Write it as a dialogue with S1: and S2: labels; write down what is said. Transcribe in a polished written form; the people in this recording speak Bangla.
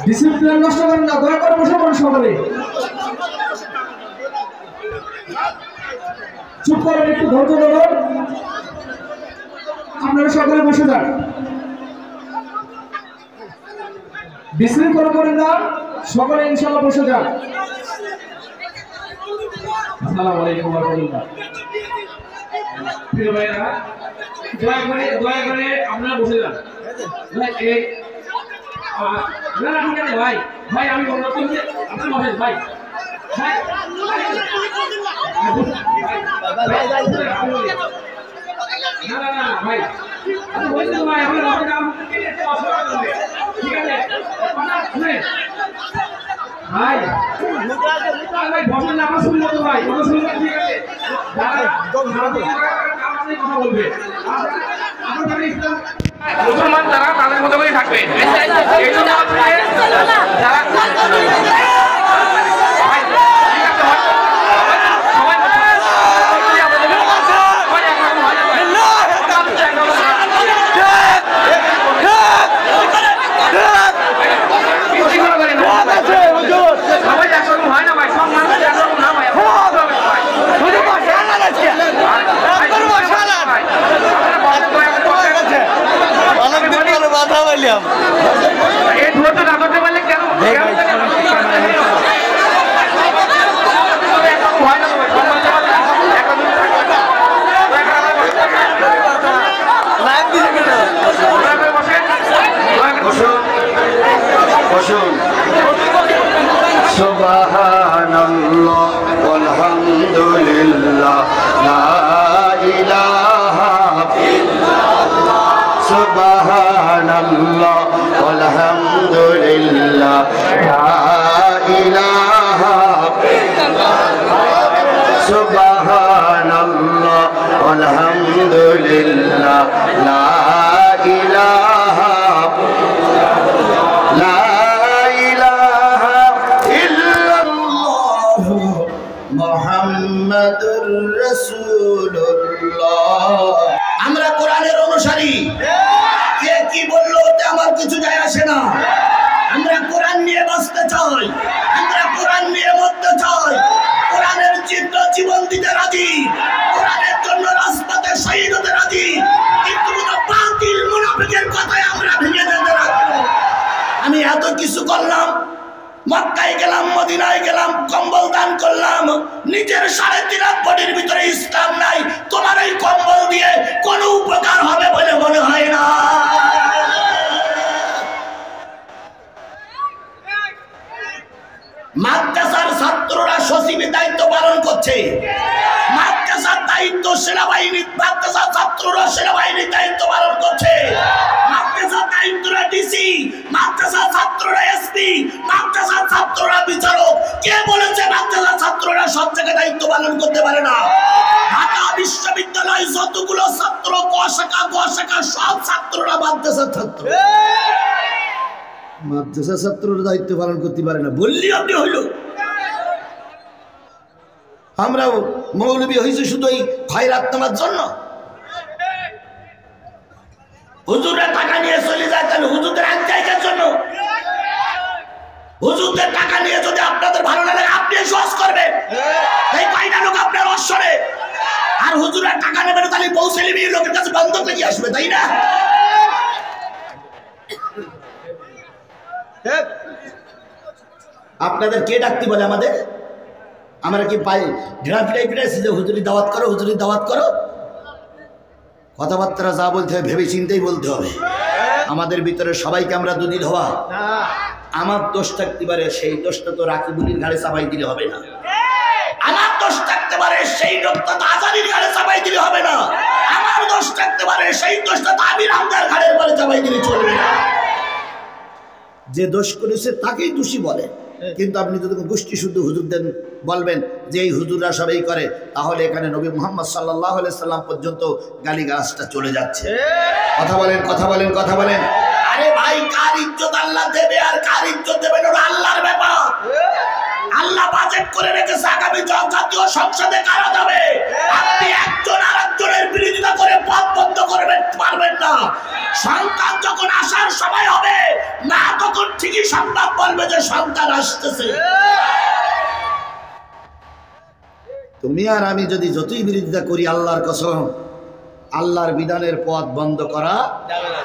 S1: ডিসিপ্লিন নষ্ট করেন না, দয়া করে বসে পড়ুন সকলে। চুপ করেন, একটু ধৈর্য ধরুন, আপনারা সকলে বসে যান। বিশৃঙ্খলা করেন না, সকলে ইনশাআল্লাহ বসে যান। আসসালামু আলাইকুম ওয়া রাহমাতুল্লাহ। প্রিয় ভাইরা, দয়া করে আপনারা বসে যান। না না ঠিক আছে ভাই, ভাই আমি বললাম যে আপনি বসেন ভাই। না না না ভাই, আপনি বলছেন ভাই আমরা ঠিক আছে ভাই, ভাই বসেন না, আমরা শুনবো তো ভাই, কথা শুনবো ঠিক আছে। কথা বলবে মুসলমান তারা তাদের মতো করে থাকবে। এই জন্য
S2: সুবহানাল্লাহ আলহামদুলিল্লাহ লা ইলাহা ইল্লাল্লাহ সুবহানাল্লাহ আলহামদুলিল্লাহ লা ইলাহা ইল্লাল্লাহ সুবহানাল্লাহ আলহামদুলিল্লাহ লা ইলাহা মুহাম্মাদুর রাসূলুল্লাহ। আমরা কোরআনের অনুসারী, কে কি বললো ওতে আমার কিছু যায় আসে না। আমরা কোরআন নিয়ে বাঁচতে চাই, আমরা কোরআন নিয়ে মরতে চাই, কোরআনের চিত্র জীবন দিতে রাজি, কোরআনের জন্য রাজপথে শহীদ হতে রাজি, কিন্তু কোনো বাতিল মুনাফিকের কথায় আমরা ভেঙে যেতে রাজি। আমি এত কিছু করলাম, মক্কায় গেলাম, মদিনায় গেলাম, কম্বল দান করলাম, নিজের 3.5 বডির ভিতরে ইসলাম নাই, তোমার এই কম্বল দিয়ে কোনো উপকার হবে বলে মনে হয় না। মাদ্রাসার ছাত্ররা সচিবের দায়িত্ব পালন করছে, মাদ্রাসার দায়িত্ব সেনাবাহিনী, মাদ্রাসার ছাত্ররা সেনাবাহিনীর দায়িত্ব পালন করছে, মাদ্রাসার দায়িত্বরা ডিসি, মাদ্রাসার ছাত্ররা এসপি, মাদ্রাসার ছাত্ররা বিচারক। কে বলেছে মাদ্রাসার ছাত্ররা সব জায়গায় দায়িত্ব পালন করতে পারে না? ঢাকা বিশ্ববিদ্যালয় যতগুলো ছাত্র, ক শাখা সব ছাত্ররা মাদ্রাসার ছাত্র। মাদ্রাসা ছাত্ররা দায়িত্ব পালন করতে পারে না বললি আপনি হইল। আমরা মৌলবী হয়েছে শুধু এই খয়রাত নেওয়ার জন্য। হুজুরের টাকা নিয়ে চলে যায়, তাহলে হুজুরদের এক জায়গার জন্য। হুজুরদের টাকা নিয়ে যদি আপনাদের ভালো না লাগে, আপনি সহজ করবেন, এই কয়টা লোক আপনার অশ্বরে। আর হুজুরের টাকা নেবেন, তাহলে পৌঁছে নিবি লোকের কাছে বন্ধক নিয়ে আসবে, তাই না? আপনাদের কে ডাকতে বলে আমাদের? আমরা কি পাই ঢেড়া ফিরাই ফিরাইছি যে হুজুরি দাওয়াত করো, হুজুরি দাওয়াত করো? কথাবার্তা যা বলতে হবে ভেবে চিন্তেই বলতে হবে। আমাদের ভিতরে সবাইকে আমরা দুধি ধোয়া, আমার দোষ থাকতে পারে, সেই দোষটা তো রাকিবুলির ঘাড়ে চাপাই দিলে হবে না। আমার দোষ থাকতে পারে, সেই দোষটা তো আজারির ঘাড়ে চাপাই দিলে হবে না। আমার দোষ থাকতে পারে, সেই দোষটা তো আমির হামদার ঘাড়ের পরে চাপাই দিলে চলবে না। যে দোষ করেছে তাকেই দোষী বলে, কিন্তু আপনি যদি গোষ্ঠী শুদ্ধ হুজুরদের বলবেন যে এই হুজুররা সবাই করে, তাহলে এখানে নবী মুহাম্মদ সাল্লাল্লাহু আলাইহি সাল্লাম পর্যন্ত গালিগালাজটা চলে যাচ্ছে। কথা বলেন, কথা বলেন, কথা বলেন। আরে ভাই, কার ইজ্জত আল্লাহ দেবে আর কার ইজ্জত দেবে না, আল্লাহর ব্যাপার। আল্লাহ বাজেট করে রেখেছে আগামী জাতীয় সংসদে কারা যাবে। আপনি একজন আরেকজনের বিরোধিতা করে পথ বন্ধ করবেন পারবেন না। সন্তান যখন আসার সময় হবে না, তখন ঠিকই সংবাদ বলবে যে সন্তান আসতেছে। তুমি আর আমি যদি যতই বিরোধিতা করি, আল্লাহর কসম, আল্লাহর বিধানের পথ বন্ধ করা যাবে না।